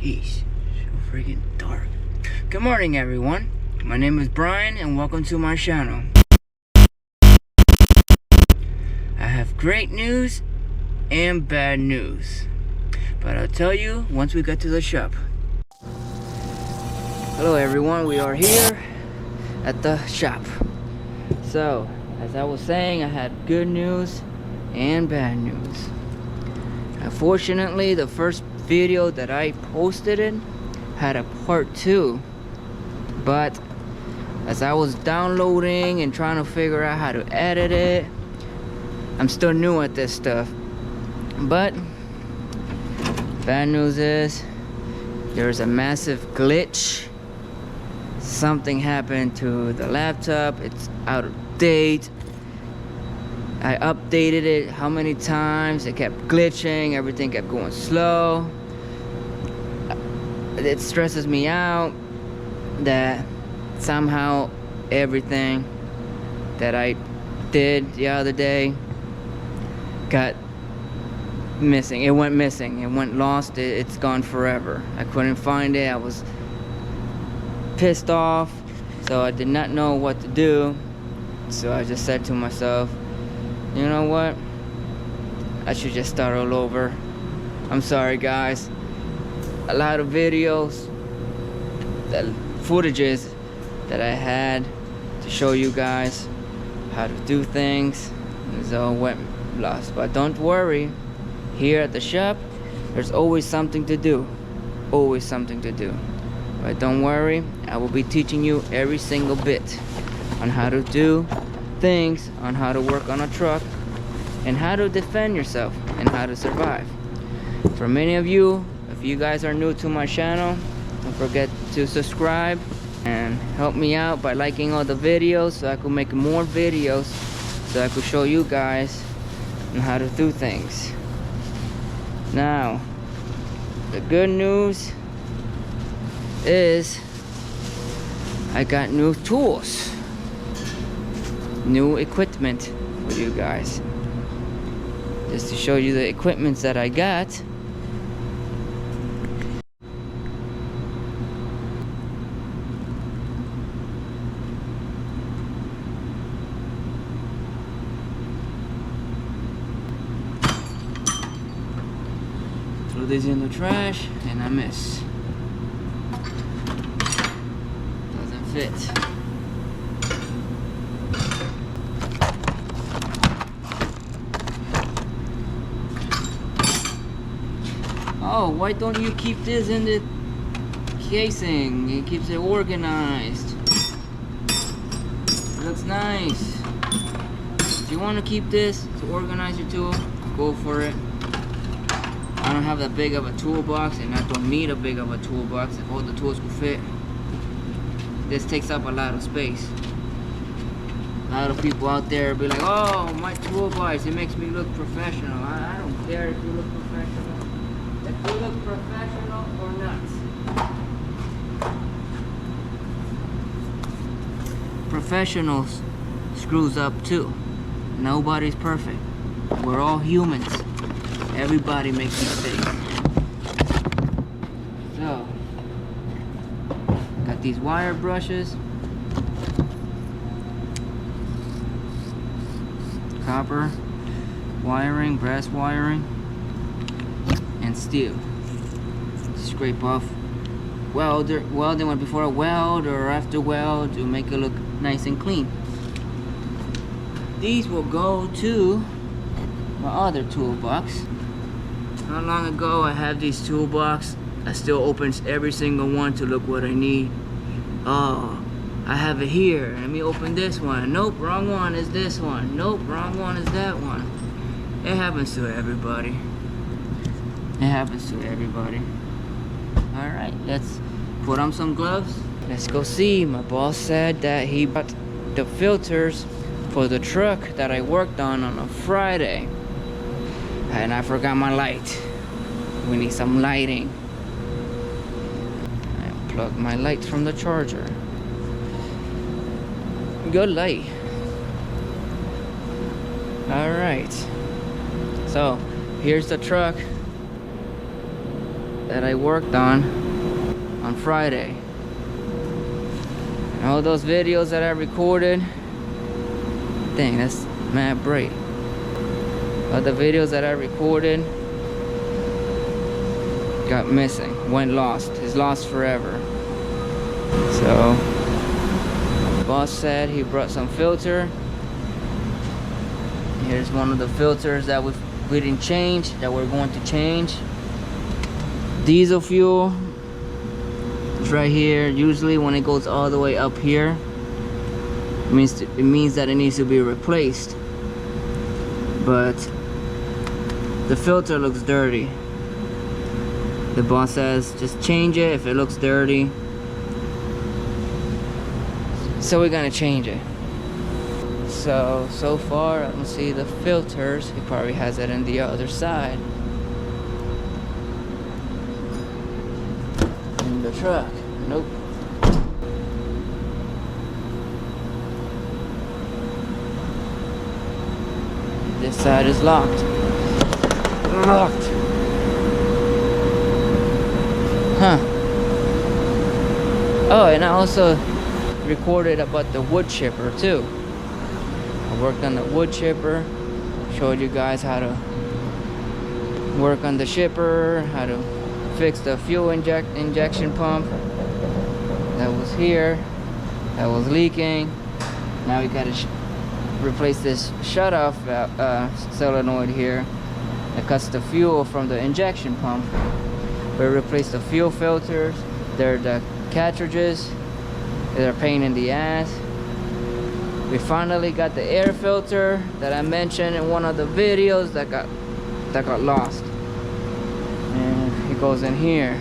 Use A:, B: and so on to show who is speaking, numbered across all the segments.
A: Jeez, so freaking dark. Good morning, everyone. My name is Brian, and welcome to my channel. I have great news and bad news, but I'll tell you once we get to the shop. Hello, everyone. We are here at the shop. So, as I was saying, I had good news and bad news. Unfortunately, the first video that I posted in had a part 2, but as I was downloading and trying to figure out how to edit it, I'm still new at this stuff. But bad news is there's a massive glitch. Something happened to the laptop. It's out of date. I updated it how many times, it kept glitching, everything kept going slow. It stresses me out that somehow everything that I did the other day got missing. It went missing, it went lost, it's gone forever. I couldn't find it. I was pissed off, so I did not know what to do. So I just said to myself, you know what, I should just start all over. I'm sorry, guys. A lot of videos, the footages that I had to show you guys how to do things, it all went lost. But don't worry, here at the shop there's always something to do, always something to do. But don't worry, I will be teaching you every single bit on how to do things, on how to work on a truck, and how to defend yourself, and how to survive. For many of you, if you guys are new to my channel, don't forget to subscribe and help me out by liking all the videos so I could make more videos, so I could show you guys on how to do things. Now, the good news is I got new tools, new equipment for you guys. Just to show you the equipments that I got. Throw this in the trash and I miss. Doesn't fit. Oh, why don't you keep this in the casing? It keeps it organized. It looks nice. If you want to keep this to organize your tool, go for it. I don't have that big of a toolbox, and I don't need a big of a toolbox if all the tools will fit. This takes up a lot of space. A lot of people out there be like, oh, my toolbox, it makes me look professional. I don't care if you look professional. If you look professional or not. Professionals screws up too. Nobody's perfect. We're all humans. Everybody makes mistakes. So, got these wire brushes. Copper wiring, brass wiring, and steel. Scrape off welding one before I weld or after weld to make it look nice and clean. These will go to my other toolbox. Not long ago I have these toolbox. I still opens every single one to look what I need. Oh, I have it here. Let me open this one. Nope, wrong one is this one. Nope, wrong one is that one. It happens to everybody. It happens to everybody. Alright, let's put on some gloves. Let's go see. My boss said that he bought the filters for the truck that I worked on a Friday. And I forgot my light. We need some lighting. I unplugged my light from the charger. Good light. Alright. So, here's the truck. that I worked on Friday. And all those videos that I recorded, dang, that's mad bright. All the videos that I recorded got missing, went lost, is lost forever. So the boss said he brought some filter. Here's one of the filters that we didn't change, that we're going to change. Diesel fuel, it's right here. Usually when it goes all the way up here, it means that it needs to be replaced. But the filter looks dirty. The boss says just change it if it looks dirty. So we're gonna change it. So far I don't see the filters. He probably has it on the other side in the truck. Nope. This side is locked. Locked. Huh. Oh, and I also recorded about the wood chipper too. I worked on the wood chipper, showed you guys how to work on the chipper, how to fix the fuel injection pump that was here, that was leaking. Now we gotta replace this shut-off solenoid here that cuts the fuel from the injection pump. We replaced the fuel filters. They're the cartridges. They're a pain in the ass. We finally got the air filter that I mentioned in one of the videos that got lost. And it goes in here.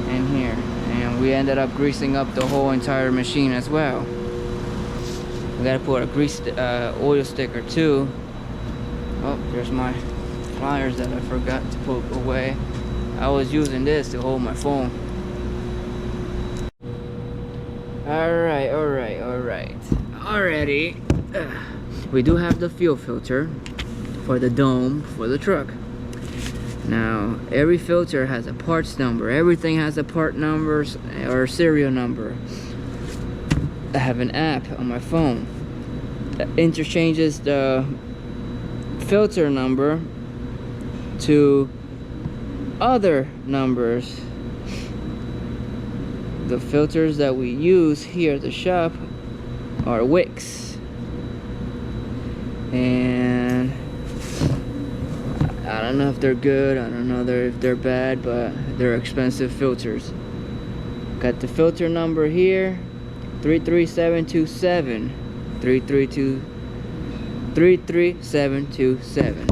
A: In here. And we ended up greasing up the whole entire machine as well. We gotta put a grease oil sticker too. Oh, there's my pliers that I forgot to put away. I was using this to hold my phone. Alright. Already, we do have the fuel filter for the dome for the truck. Now, every filter has a parts number. Everything has a part numbers or serial number. I have an app on my phone that interchanges the filter number to other numbers. The filters that we use here at the shop are Wicks, and I don't know if they're good, I don't know if they're bad, but they're expensive filters. Got the filter number here, 33727. 33727.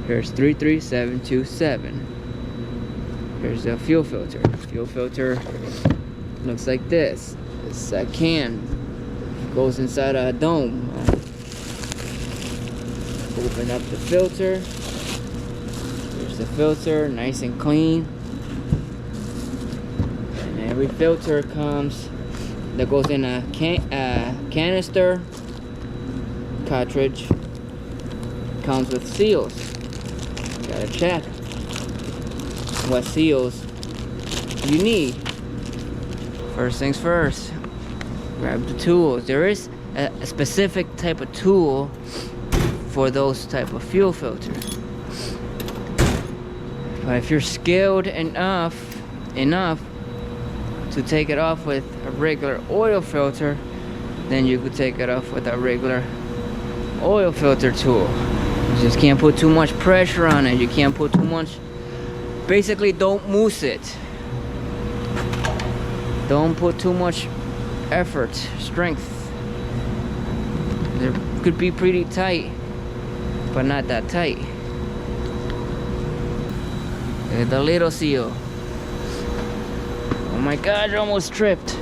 A: Here's 33727. Here's the fuel filter. Fuel filter looks like this. It's a can. Goes inside a dome. Open up the filter. Here's the filter, nice and clean. And every filter comes that goes in a canister cartridge. Comes with seals. Gotta check what seals you need. First things first, grab the tools. There is a specific type of tool for those type of fuel filters. But if you're skilled enough to take it off with a regular oil filter, then you could take it off with a regular oil filter tool. You just can't put too much pressure on it. You can't put too much. Basically, don't mousse it. Don't put too much effort, strength. It could be pretty tight, but not that tight. The little seal. Oh my God, I almost tripped.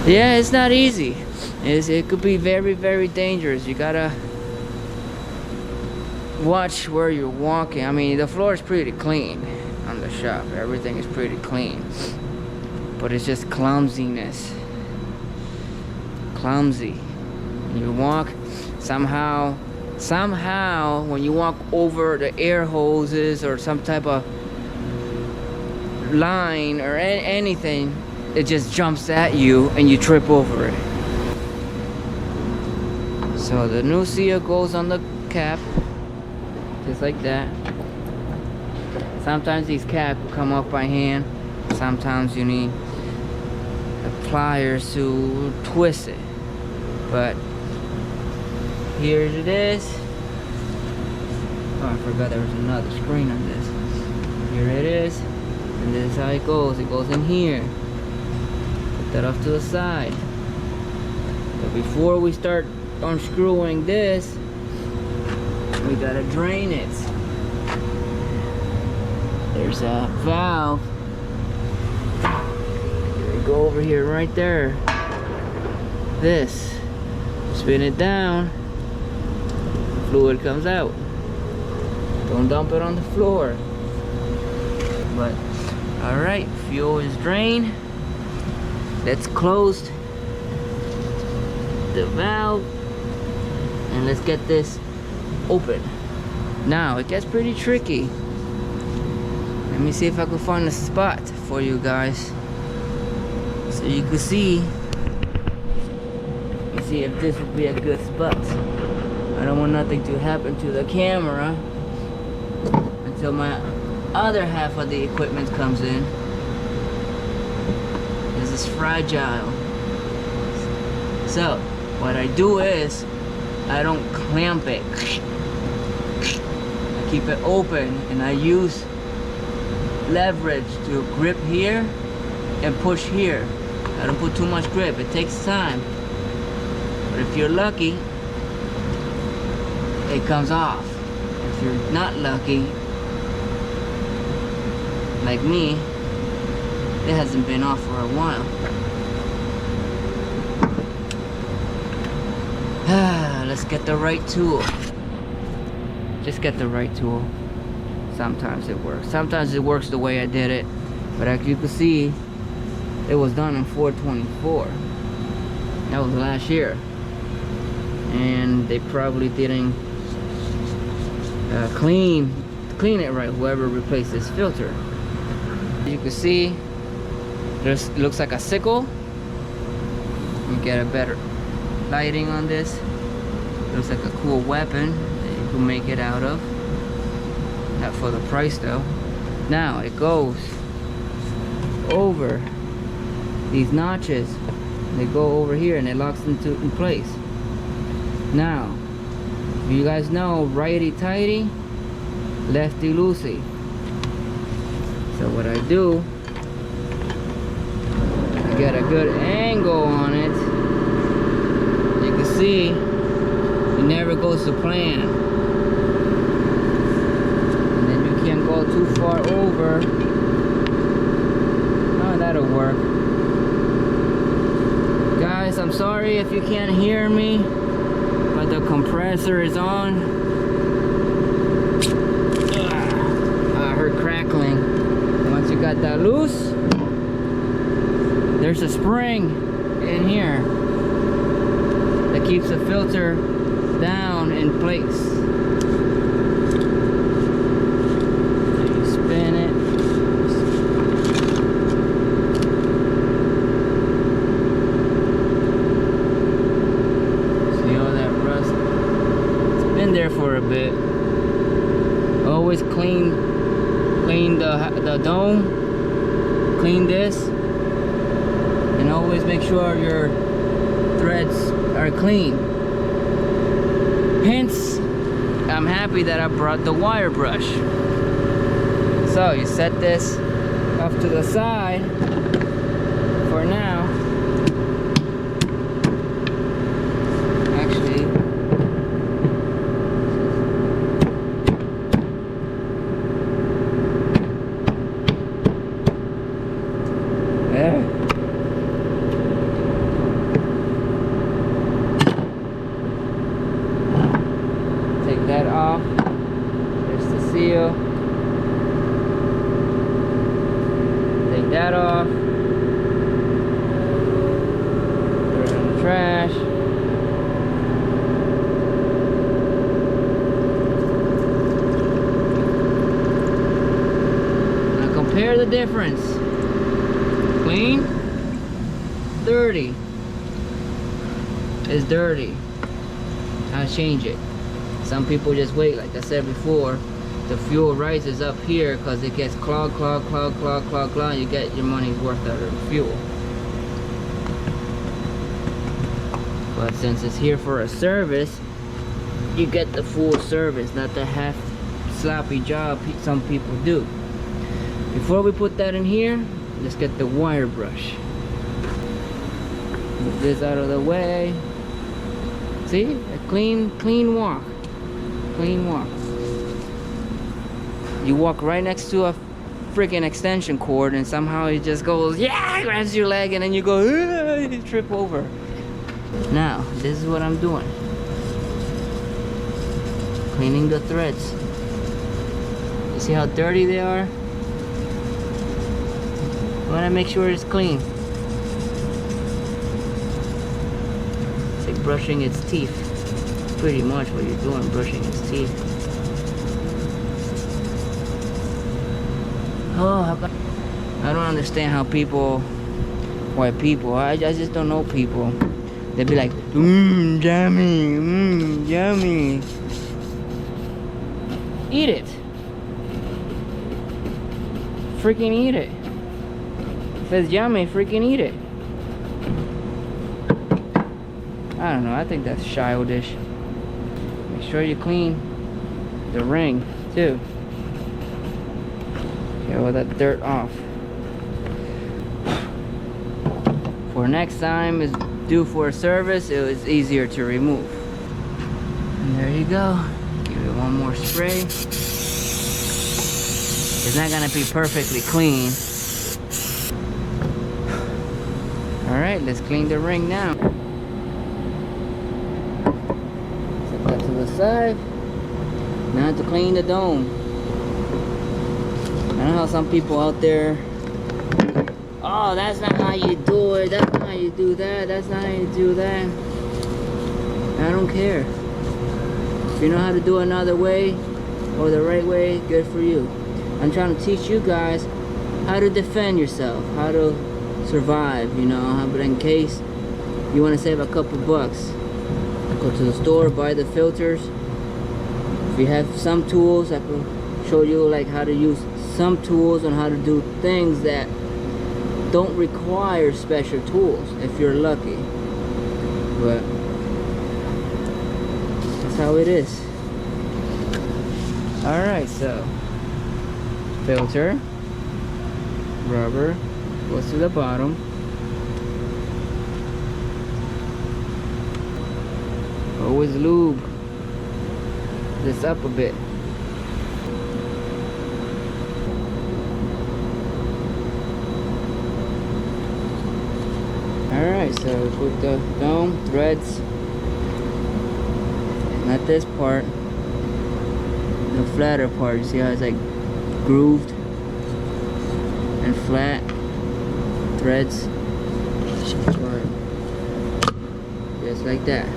A: Yeah, it's not easy. It could be very, very dangerous. You gotta watch where you're walking. I mean, the floor is pretty clean on the shop. Everything is pretty clean. But it's just clumsiness. Clumsy. You walk, somehow somehow when you walk over the air hoses or some type of line or anything, it just jumps at you and you trip over it. So the new seal goes on the cap, just like that. Sometimes these caps come off by hand. Sometimes you need the pliers to twist it. But here it is. Oh, I forgot there was another screen on this. Here it is. And this is how it goes. It goes in here. Put that off to the side. But before we start unscrewing this, we gotta drain it. There's a valve. Go over here, right there. This. Spin it down. Fluid comes out. Don't dump it on the floor. But alright, fuel is drained. Let's close the valve and let's get this open. Now it gets pretty tricky. Let me see if I can find a spot for you guys so you can see. Let me see if this would be a good spot. I don't want nothing to happen to the camera until my other half of the equipment comes in. This is fragile. So what I do is I don't clamp it. I keep it open and I use leverage to grip here and push here. I don't put too much grip. It takes time. But if you're lucky, it comes off. If you're not lucky, like me, it hasn't been off for a while. Let's get the right tool. Just get the right tool. Sometimes it works. Sometimes it works the way I did it. But as you can see, it was done in 424. That was last year. And they probably didn't clean it right, whoever replaced this filter. You can see there's looks like a sickle. You get a better lighting on this. Looks like a cool weapon that you can make it out of. Not for the price though. Now it goes over these notches. They go over here and it locks in place. Now, you guys know righty tighty, lefty loosey. So what I do, I get a good angle on it. You can see it never goes to plan. And then you can't go too far over. Oh, that'll work. Guys, I'm sorry if you can't hear me, but the compressor is on. I heard crackling. Once you got that loose, there's a spring in here that keeps the filter down in place. So you spin it. See all that rust? It's been there for a bit. Always clean the dome. Clean this. And always make sure your threads are clean. Hence, I'm happy that I brought the wire brush. So you set this off to the side for now. Actually, there. That off. There's the seal. Take that off. Throw it in the trash. the difference. Clean, dirty. It's dirty. I'll change it. Some people just wait, like I said before, the fuel rises up here because it gets clogged. You get your money's worth out of the fuel. But since it's here for a service, you get the full service, not the half sloppy job some people do. Before we put that in here, let's get the wire brush. Move this out of the way. See, a clean walk. Clean walk. You walk right next to a freaking extension cord and somehow it just goes, yeah, grabs your leg and then you go, you trip over. Now, this is what I'm doing. Cleaning the threads. You see how dirty they are? You wanna make sure it's clean. It's like brushing its teeth. Pretty much what you're doing, brushing its teeth. Oh, how come? I don't understand how people, white people, I just don't know people. They'd be like, yummy, yummy. Eat it. Freaking eat it. If it's yummy, freaking eat it. I don't know, I think that's childish. Make sure you clean the ring too. Get all that dirt off. For next time is due for a service, it was easier to remove. And there you go. Give it one more spray. It's not gonna be perfectly clean. Alright, let's clean the ring now. Set that to the side. Now to clean the dome. I know how some people out there, oh, that's not how you do it, that's not how you do that, that's not how you do that. I don't care. If you know how to do another way, or the right way, good for you. I'm trying to teach you guys how to defend yourself, how to survive, you know, but in case you want to save a couple bucks, go to the store, buy the filters. If you have some tools, I can show you like how to use some tools and how to do things that don't require special tools if you're lucky. But that's how it is. Alright, so filter, rubber goes to the bottom. Always lube this up a bit. Alright, so we put the dome, threads, not this part, the flatter part. You see how it's like grooved and flat threads, just like that.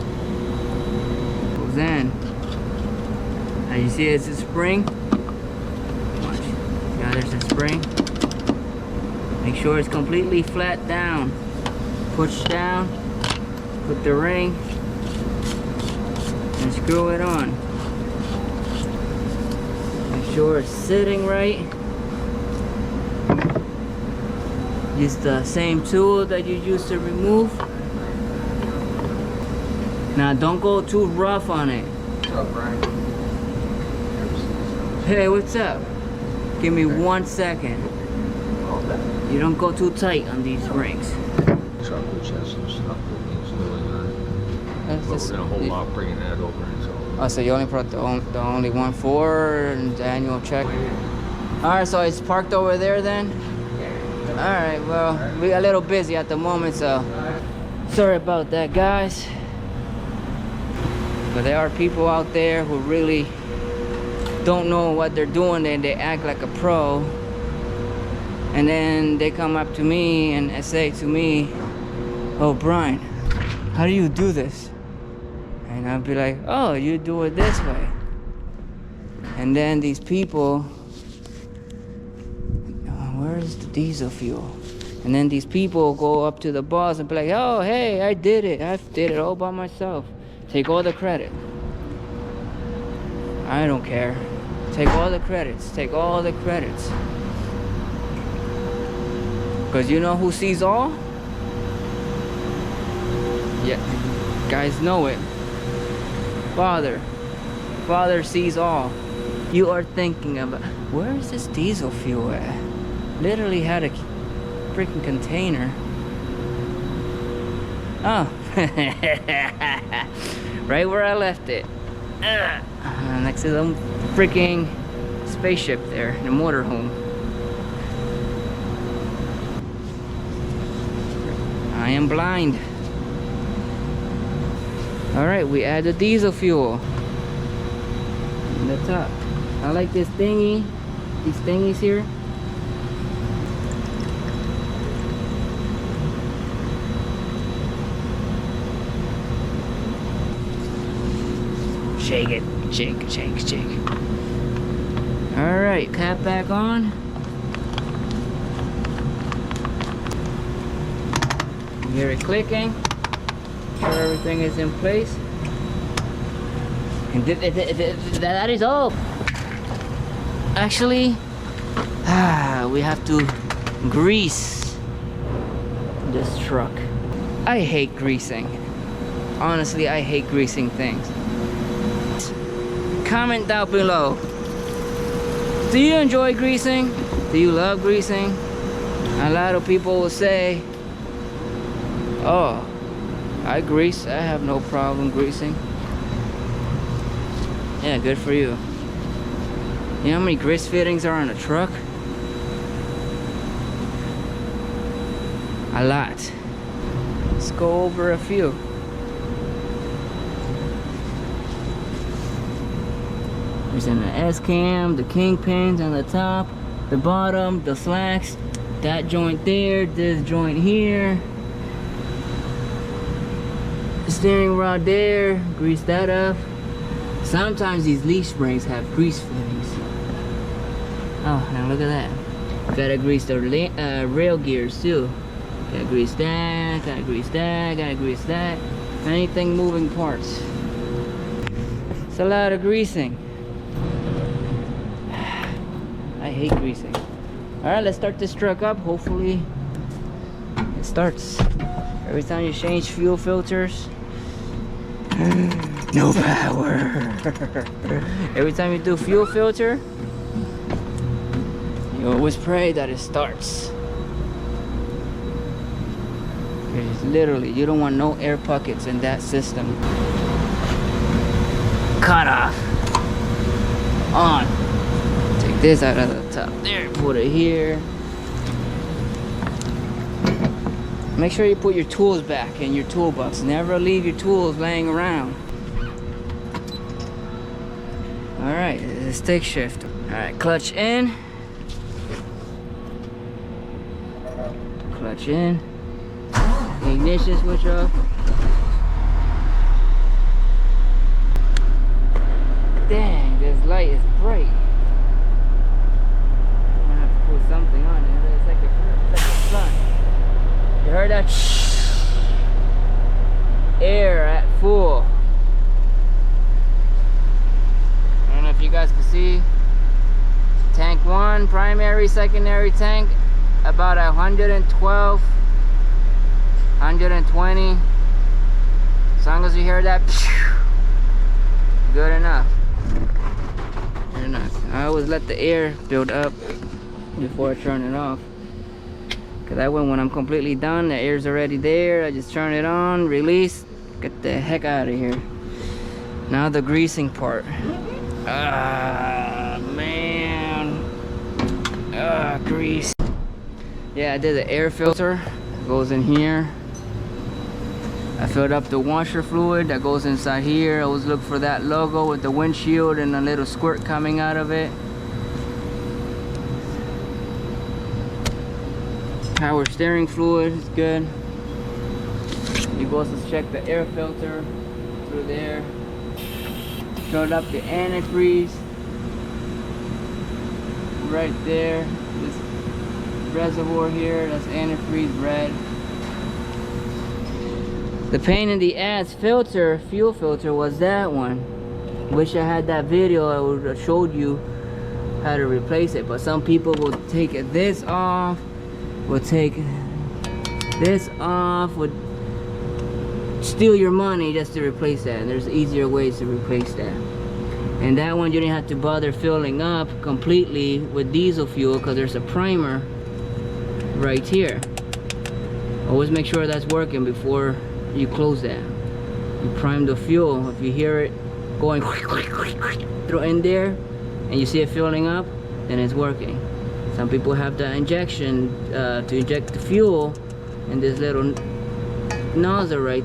A: Then, as you see, it's a spring. Watch. Yeah, there's a spring. Make sure it's completely flat down. Push down, put the ring, and screw it on. Make sure it's sitting right. Use the same tool that you used to remove. Now don't go too rough on it.
B: What's up, Brian?
A: Hey, what's up? Give me 1 second. You don't go too tight on these rings.
B: Truck which has some stuff that needs doing on it.
A: That's
B: But
A: just-
B: we're gonna hold off bringing that over until.
A: Oh, so you only brought the only one for the annual check? Alright, so it's parked over there then? Alright, well, we got a little busy at the moment, so sorry about that, guys. But there are people out there who really don't know what they're doing and they act like a pro. And then they come up to me and say to me, oh, Brian, how do you do this? And I'll be like, oh, you do it this way. And then these people, where where's the diesel fuel? And then these people go up to the boss and be like, oh, hey, I did it. I did it all by myself. Take all the credit. I don't care. Take all the credits. Take all the credits. Because you know who sees all? Yeah, guys know it. Father. Father sees all. You are thinking about, where is this diesel fuel at? Literally had a freaking container. Oh. Right where I left it. Next to the freaking spaceship there, the motorhome. I am blind. Alright, we add the diesel fuel in the top. I like this thingy, these thingies here. Shake it, shake, shake, shake. Alright, cap back on. You hear it clicking. Sure everything is in place. And that is all. Actually, we have to grease this truck. I hate greasing. Honestly, I hate greasing things. Comment down below. Do you enjoy greasing? Do you love greasing? A lot of people will say, oh, I grease. I have no problem greasing. Yeah, good for you. You know how many grease fittings are on a truck? A lot. Let's go over a few. There's an S-cam, the kingpins on the top, the bottom, the slacks, that joint there, this joint here. Steering rod there, grease that up. Sometimes these leaf springs have grease fittings. Oh, now look at that. Gotta grease the rail gears too. Gotta grease that, gotta grease that, gotta grease that. Anything moving parts. It's a lot of greasing. I hate greasing. Alright, let's start this truck up. Hopefully it starts. Every time you change fuel filters, no power. Every time you do fuel filter, you always pray that it starts. Because literally, you don't want no air pockets in that system. Cut off. On. Take this out of the top there, put it here. Make sure you put your tools back in your toolbox. Never leave your tools laying around. Alright, stick shift. Alright, clutch in. Clutch in. Ignition switch off. Dang, this light is bright. I'm gonna have to put something on it. It's like a sun. You heard that? Air at full. I don't know if you guys can see. Tank 1, primary, secondary tank, about 112, 120. As long as you hear that, good enough. Good enough. I always let the air build up before I turn it off. Cause that way when I'm completely done, the air's already there. I just turn it on, release, get the heck out of here. Now the greasing part. Ah, man. Ah, grease. Yeah, I did the air filter. Goes in here. I filled up the washer fluid that goes inside here. I always look for that logo with the windshield and a little squirt coming out of it. Power steering fluid is good. You go to check the air filter through there. Filled up the antifreeze right there. Just reservoir here. That's antifreeze red. The pain in the ass filter, fuel filter, was that one. Wish I had that video. I would have showed you how to replace it. But some people will take this off, will take this off, would steal your money just to replace that. And there's easier ways to replace that. And that one you didn't have to bother filling up completely with diesel fuel because there's a primer right here. Always make sure that's working before you close that. You prime the fuel. If you hear it going through in there and you see it filling up, then it's working. Some people have the injection to inject the fuel in this little nozzle right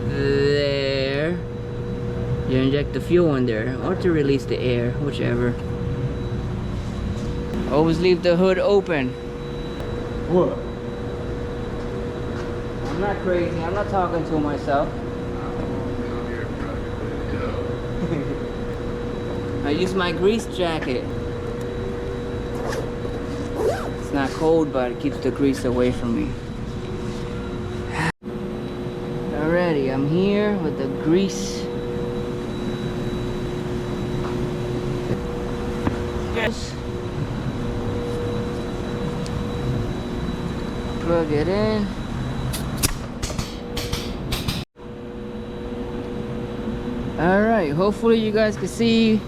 A: there. You inject the fuel in there, or to release the air, whichever. Always leave the hood open.
B: What?
A: I'm not crazy. I'm not talking to myself. I use my grease jacket. It's not cold, but it keeps the grease away from me. Alrighty, I'm here with the grease. Yes. Plug it in. Alright, hopefully you guys can see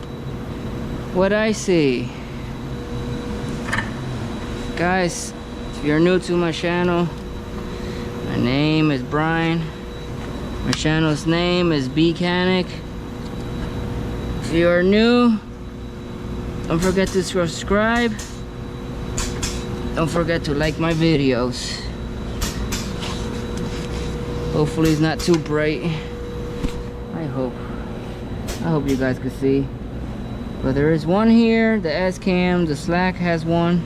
A: what I see. Guys, if you're new to my channel, my name is Brian. My channel's name is Bcanic. If you are new, don't forget to subscribe. Don't forget to like my videos. Hopefully it's not too bright. I hope you guys can see. But there is one here, the S-Cam, the Slack has one.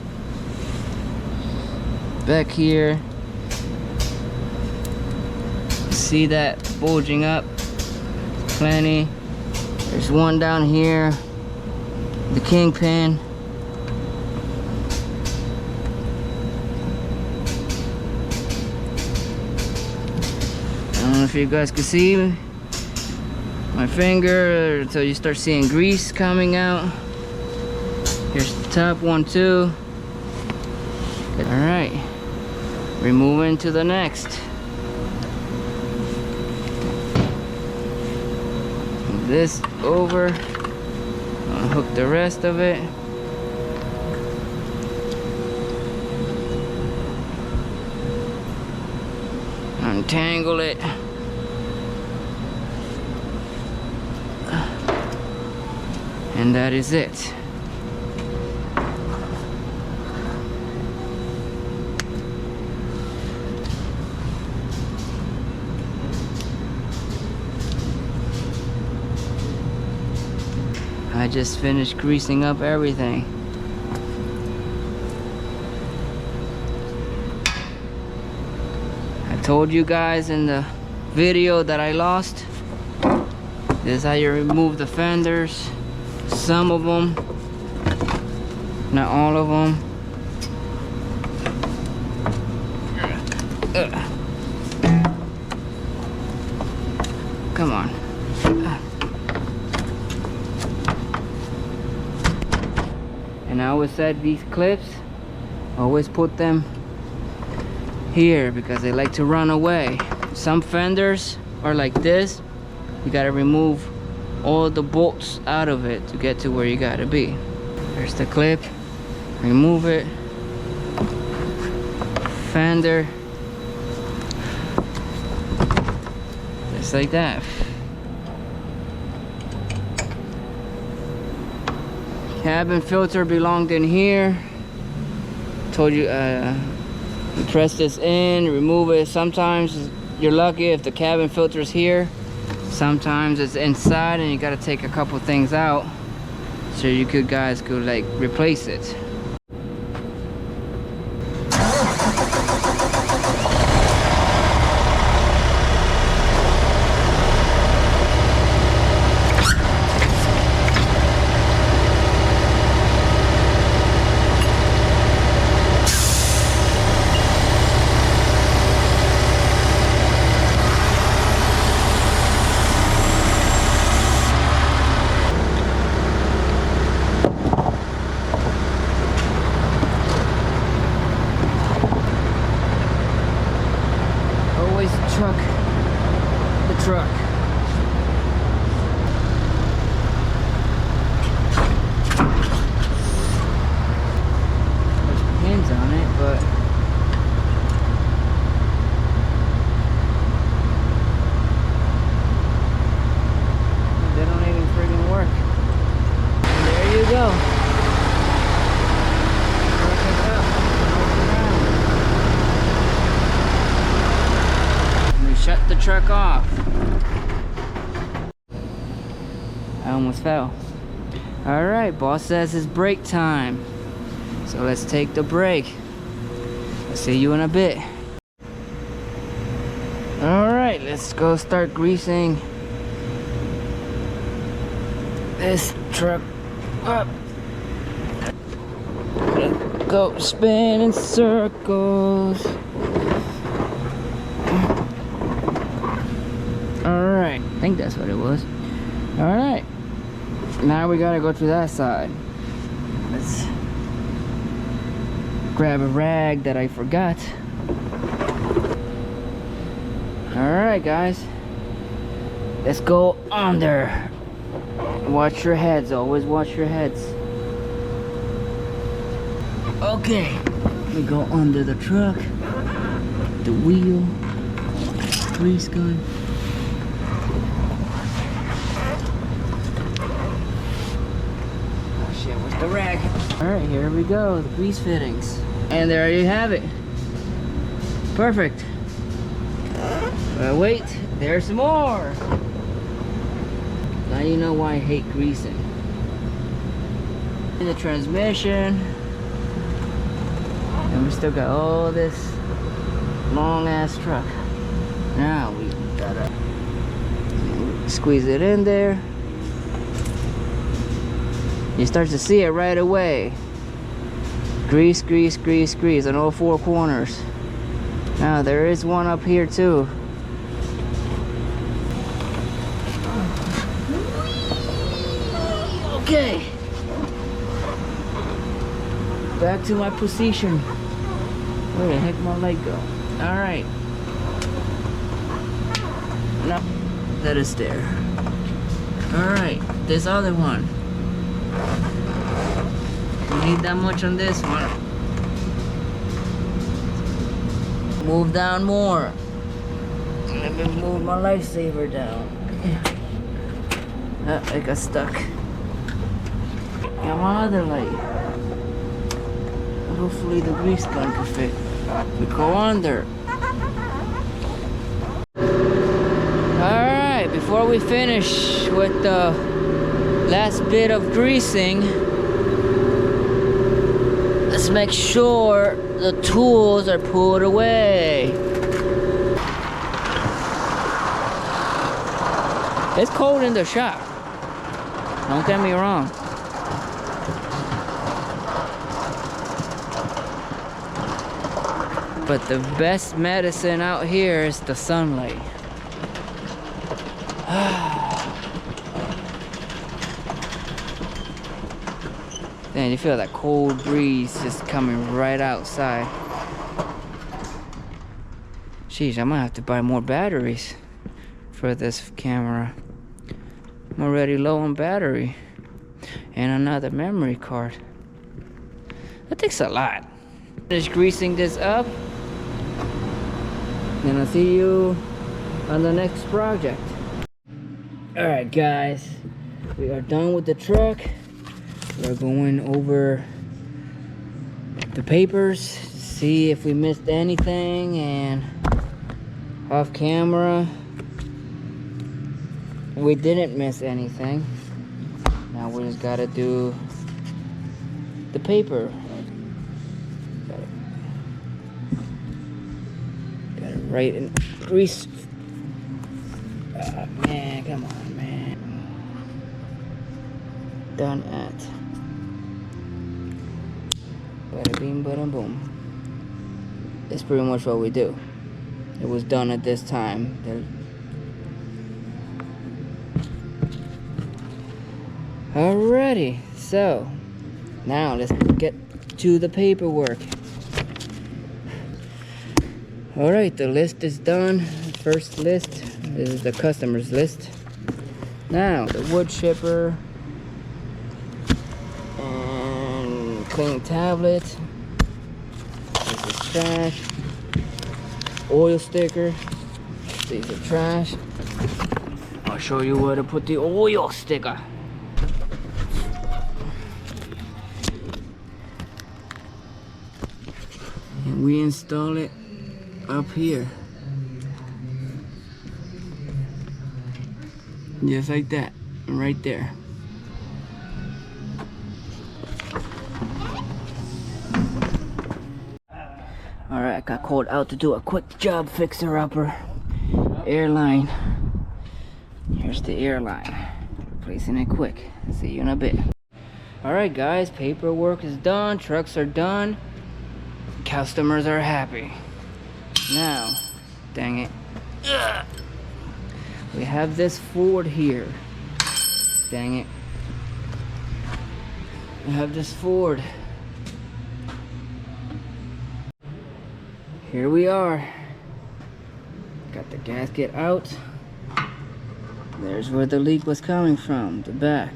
A: Back here. See that bulging up? Plenty. There's one down here. The Kingpin. I don't know if you guys can see my finger until you start seeing grease coming out. Here's the top one too. Alright, we're moving to the next. Move this over. Unhook the rest of it. Untangle it. And that is it. I just finished greasing up everything. I told you guys in the video that I lost. This is how you remove the fenders. Some of them, not all of them. Come on. And I always said these clips, always put them here because they like to run away. Some fenders are like this. You gotta remove all the bolts out of it to get to where you gotta be. There's the clip. Remove it. Fender. Just like that. Cabin filter belonged in here. Told you, you press this in, remove it. Sometimes you're lucky if the cabin filter is here. Sometimes it's inside and you gotta take a couple things out so you guys could like replace it. truck off. I almost fell. All right, boss says it's break time. So let's take the break. I'll see you in a bit. All right, let's go start greasing this truck up. Let's go spin in circles. All right, I think that's what it was. All right, now we gotta go to that side. Let's grab a rag that I forgot. Alright guys, let's go under. Watch your heads, always watch your heads. Okay, we go under the truck, the wheel, grease gun. Oh shit, where's the rag? Alright, here we go, the grease fittings. And there you have it. Perfect. But wait, there's more. Now you know why I hate greasing. In the transmission. And we still got all this long ass truck. Now we gotta squeeze it in there. You start to see it right away. Grease, grease, grease, grease on all four corners. Now there is one up here too. Okay. Back to my position. Where the heck my leg go? Alright. Now that is there. Alright, this other one. Don't need that much on this one. Move down more. Let me move my lifesaver down. I got stuck. Got my other light. Hopefully the grease gun can fit. We go under. Alright, before we finish with the last bit of greasing, let's make sure the tools are put away. It's cold in the shop. Don't get me wrong. But the best medicine out here is the sunlight. Then you feel that cold breeze just coming right outside. Jeez, I might have to buy more batteries for this camera. I'm already low on battery. And another memory card. That takes a lot. Just greasing this up. And I'll see you on the next project. Alright guys, we are done with the truck. We're going over the papers, see if we missed anything, and off camera, we didn't miss anything. Now we just gotta do the paper. Got it right in grease. Oh, man, come on, man. Done at. Bada bing, bada boom. That's pretty much what we do. It was done at this time. Alrighty, so now let's get to the paperwork. Alright, the list is done. First list is the customer's list. Now, the wood chipper and clean tablet. This is trash. Oil sticker. These are trash. I'll show you where to put the oil sticker. And we install it up here. Just like that, right there. Alright, I got called out to do a quick job fixer-upper. Airline. Here's the airline. Replacing it quick. See you in a bit. Alright guys, paperwork is done, trucks are done, customers are happy. Now, dang it. Ugh. We have this Ford here. Dang it. We have this Ford. Here we are. Got the gasket out. There's where the leak was coming from, the back.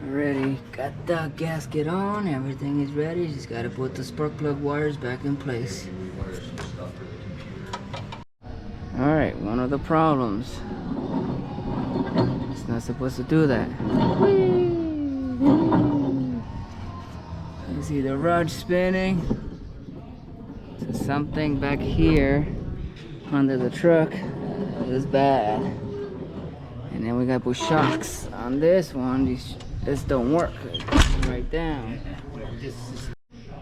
A: Already got the gasket on, everything is ready. Just gotta put the spark plug wires back in place. Alright, one of the problems. It's not supposed to do that. You see the rod spinning. So something back here under the truck is bad. And then we got put shocks on this one. This don't work. Right down.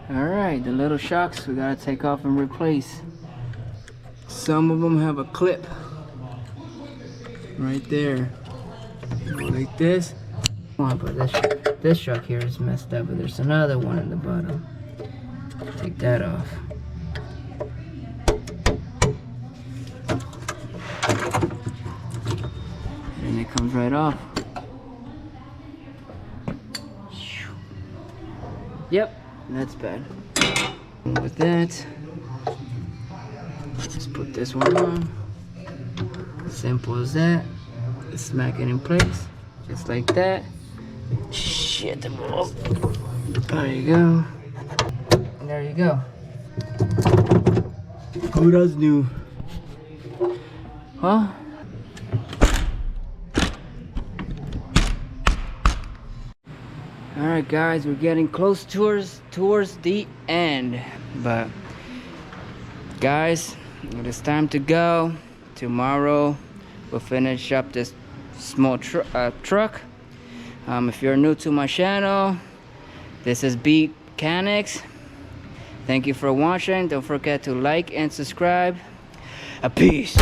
A: Alright, the little shocks we gotta take off and replace. Some of them have a clip right there. Go like this. Oh, but this shock here is messed up, but there's another one in the bottom. Take that off. And it comes right off. Yep, that's bad. And with that, just put this one on. Simple as that. Smack it in place, just like that. Shit, the balls. There you go. And there you go. Good as new. Well, alright guys, we're getting close towards the end. But guys, it is time to go. Tomorrow we'll finish up this small truck. If you're new to my channel, this is Beat Mechanics. Thank you for watching. Don't forget to like and subscribe. Peace.